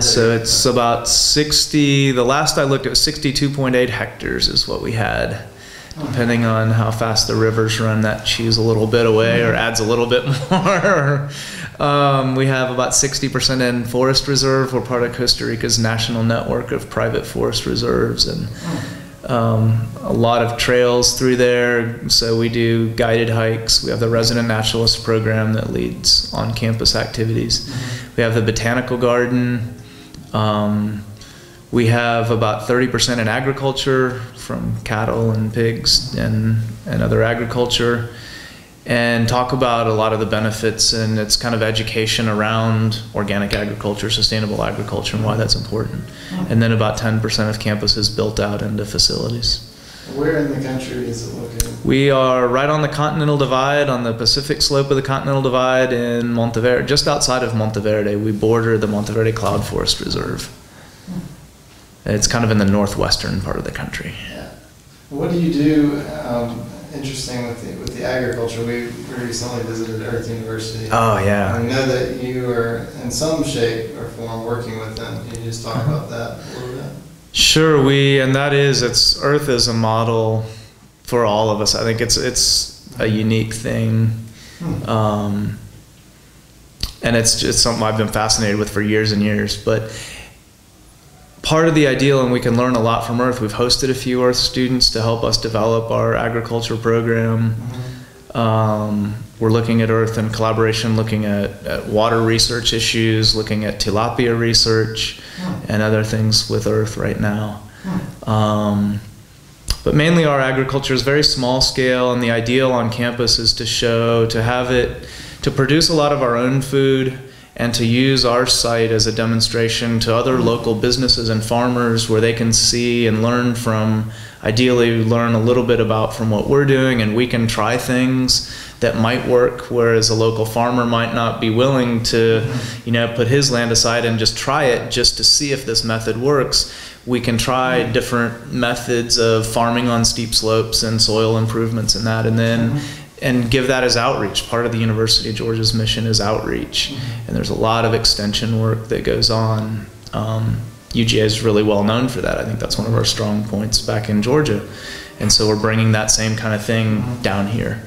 So it's about 60, the last I looked, it was 62.8 hectares is what we had. Depending on how fast the rivers run, that chews a little bit away or adds a little bit more. We have about 60% in forest reserve. We're part of Costa Rica's national network of private forest reserves, and a lot of trails through there. So we do guided hikes. We have the resident naturalist program that leads on-campus activities. We have the botanical garden. We have about 30% in agriculture, from cattle and pigs and other agriculture, and talk about a lot of the benefits, and it's kind of education around organic agriculture, sustainable agriculture, and why that's important. And then about 10% of campus is built out into facilities. Where in the country is it located? We are right on the Continental Divide, on the Pacific slope of the Continental Divide in Monteverde, just outside of Monteverde. We border the Monteverde Cloud Forest Reserve. It's kind of in the northwestern part of the country. Yeah. What do you do interesting with the agriculture? We recently visited Earth University. Oh, yeah. I know that you are in some shape or form working with them. Can you just talk about that a little bit? Sure, Earth is a model for all of us. I think it's a unique thing. And it's something I've been fascinated with for years and years. But part of the ideal, and we can learn a lot from Earth, we've hosted a few Earth students to help us develop our agriculture program. We're looking at Earth in collaboration, looking at water research issues, looking at tilapia research, and other things with Earth right now. But mainly our agriculture is very small scale, and the ideal on campus is to produce a lot of our own food, and to use our site as a demonstration to other local businesses and farmers, where they can see and learn from, ideally learn a little bit about from what we're doing, and we can try things that might work, whereas a local farmer might not be willing to put his land aside and just try it just to see if this method works. We can try different methods of farming on steep slopes and soil improvements and that, and then and give that as outreach. Part of the University of Georgia's mission is outreach, and there's a lot of extension work that goes on. UGA is really well known for that. I think that's one of our strong points back in Georgia, and so we're bringing that same kind of thing down here.